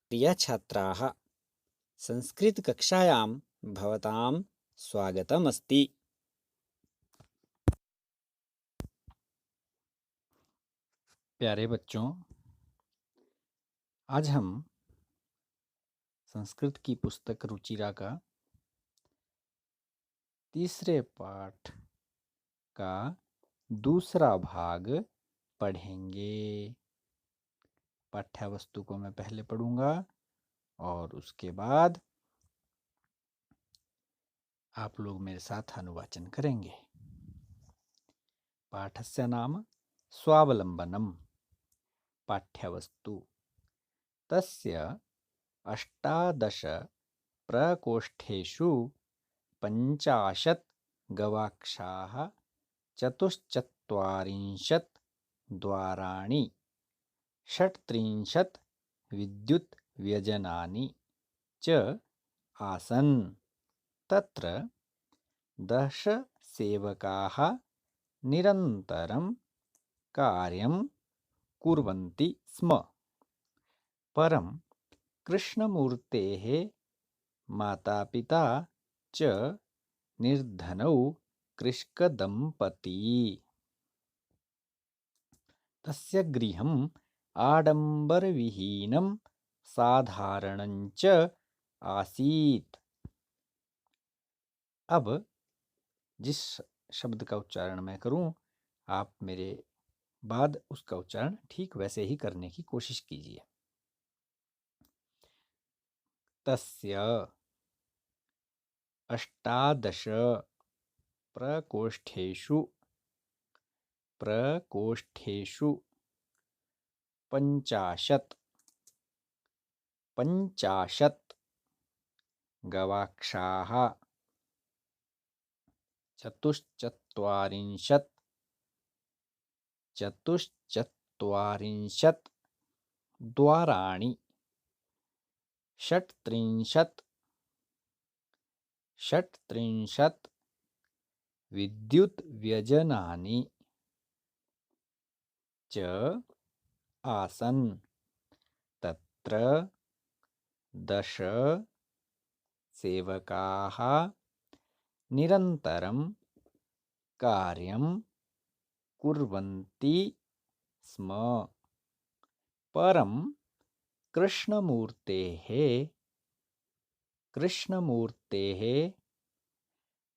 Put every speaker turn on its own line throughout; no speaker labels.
प्रिय छात्राः, संस्कृतकक्षायां भवतां स्वागतमस्ति। प्यारे बच्चों, आज हम संस्कृत की पुस्तक रुचिरा का तीसरे पाठ का दूसरा भाग पढ़ेंगे। पाठ्यवस्तु को मैं पहले पढ़ूंगा और उसके बाद आप लोग मेरे साथ अनुवाचन करेंगे। पाठस्य नाम स्वावलंबनम। पाठ्यवस्तु तस्य 18 प्रकोष्ठेषु 50 गवाक्षाः 44 द्वाराणि 36 विद्युद्व्यजनानि च आसन्। तत्र 10 सेवकाः निरन्तरं कार्यं कुर्वन्ति स्म। परं कृष्णमूर्तेः मातापिता च निर्धनौ कृषकदम्पती। तस्य गृहम् आडम्बरविहीनं साधारणं च आसीत्। अब जिस शब्द का उच्चारण मैं करूं, आप मेरे बाद उसका उच्चारण ठीक वैसे ही करने की कोशिश कीजिए। तस्य 18 प्रकोष्ठेषु 50 गवाक्षाः 44 द्वाराणि 36 विद्युद्व्यजनानि च आसन्। तत्र 10 सेवकाः निरन्तरं कार्यं कुर्वन्ति स्म। परं कृष्णमूर्तेः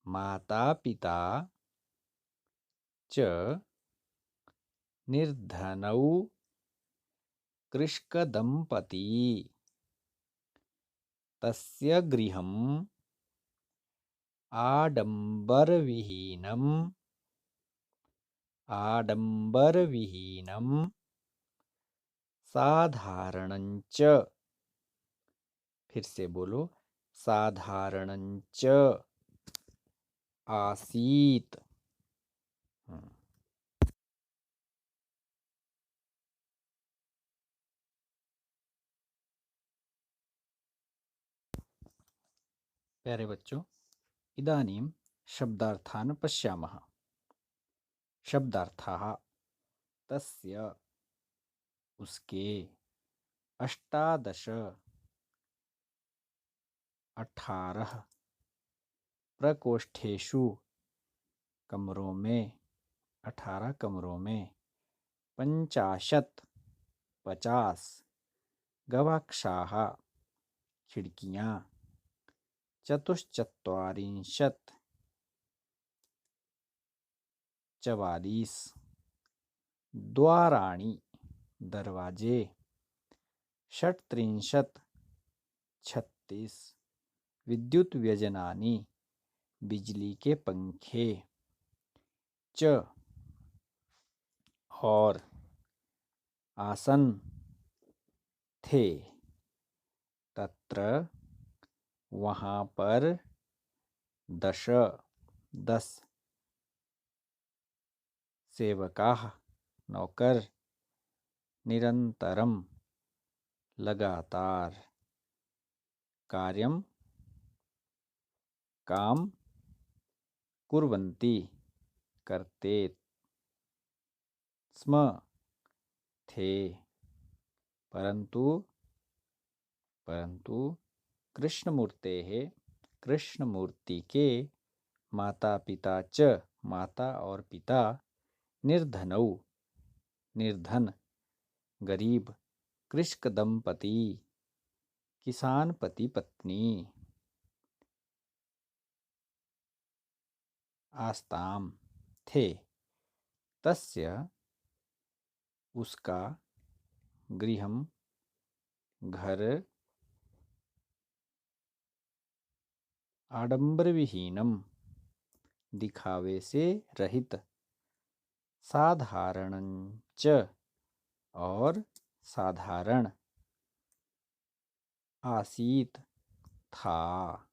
मातापिता च निर्धनौ कृषकदम्पती। तस्य गृहम् आडम्बरविहीनं साधारणं च, फिर से बोलो, साधारणं च आसीत्। प्यारे बच्चों, इदानीं शब्दार्थान् पश्यामः। शब्दार्थाः तस्य उसके 18 प्रकोष्ठेषु कमरों में 18 कमरों में 50 गवाक्षाः खिड़कियाँ 44 द्वाराणि दरवाजे 36 विद्युद्व्यजनानि बिजली के पंखे च और आसन थे। तत्र वहाँ पर 10 सेवकाः नौकर निरंतरम लगातार काम कुर्वन्ति करते स्म थे। परंतु परंतु कृष्णमूर्तेः कृष्णमूर्ति के माता पिता च माता और पिता निर्धनौ निर्धन गरीब कृषक दंपति किसान पति पत्नी आस्ताम थे। तस्य उसका गृहम घर आडंबरविहीनम दिखावे से रहित साधारणञ्च और साधारण आसीत था।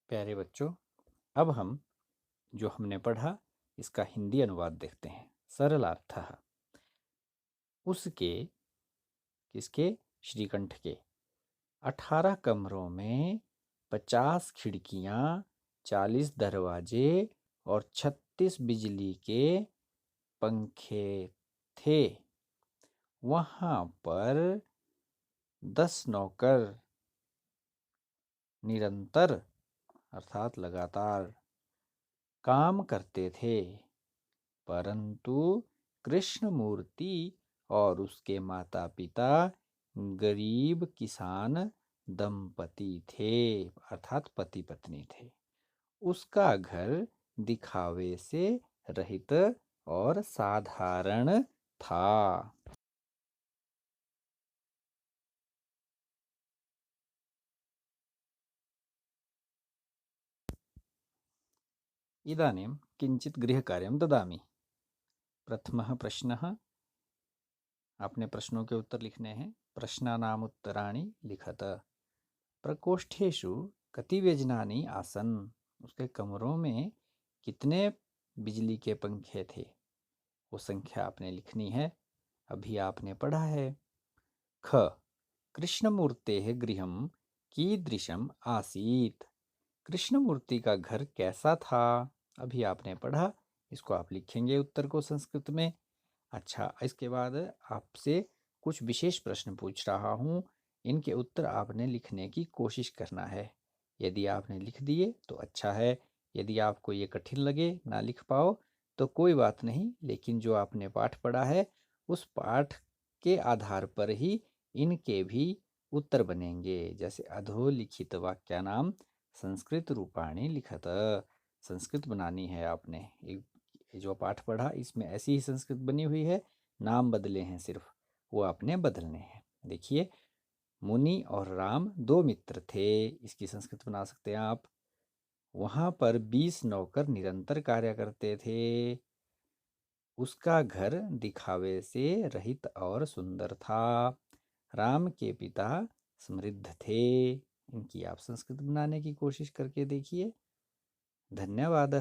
प्यारे बच्चों, अब हम जो हमने पढ़ा इसका हिंदी अनुवाद देखते हैं। सरलार्थः उसके किसके श्रीकंठ के 18 कमरों में 50 खिड़कियां 40 दरवाजे और 36 बिजली के पंखे थे। वहां पर 10 नौकर निरंतर अर्थात लगातार काम करते थे, परंतु कृष्णमूर्ति और उसके माता पिता गरीब किसान दंपति थे अर्थात पति पत्नी थे। उसका घर दिखावे से रहित और साधारण था। इदानीं किंचित गृहकार्यं ददामि। प्रथमः प्रश्नः, आपने प्रश्नों के उत्तर लिखने हैं। प्रश्नानाम् उत्तराणि लिखत। प्रकोष्ठेषु कति व्यजनानि आसन्, उसके कमरों में कितने बिजली के पंखे थे, वो संख्या आपने लिखनी है। अभी आपने पढ़ा है। ख कृष्णमूर्तेः गृहं कीदृशम् आसीत्, कृष्णमूर्ति का घर कैसा था, अभी आपने पढ़ा। इसको आप लिखेंगे उत्तर को संस्कृत में। अच्छा, इसके बाद आपसे कुछ विशेष प्रश्न पूछ रहा हूँ, इनके उत्तर आपने लिखने की कोशिश करना है। यदि आपने लिख दिए तो अच्छा है, यदि आपको ये कठिन लगे ना लिख पाओ तो कोई बात नहीं, लेकिन जो आपने पाठ पढ़ा है उस पाठ के आधार पर ही इनके भी उत्तर बनेंगे। जैसे अधोलिखित वाक्यानाम संस्कृत रूपाणी लिखत, संस्कृत बनानी है आपने। ये जो पाठ पढ़ा इसमें ऐसी ही संस्कृत बनी हुई है, नाम बदले हैं सिर्फ, वो आपने बदलने हैं। देखिए, मुनि और राम दो मित्र थे, इसकी संस्कृत बना सकते हैं आप। वहां पर 20 नौकर निरंतर कार्य करते थे। उसका घर दिखावे से रहित और सुंदर था। राम के पिता समृद्ध थे। इनकी आप संस्कृत बनाने की कोशिश करके देखिए। धन्यवाद।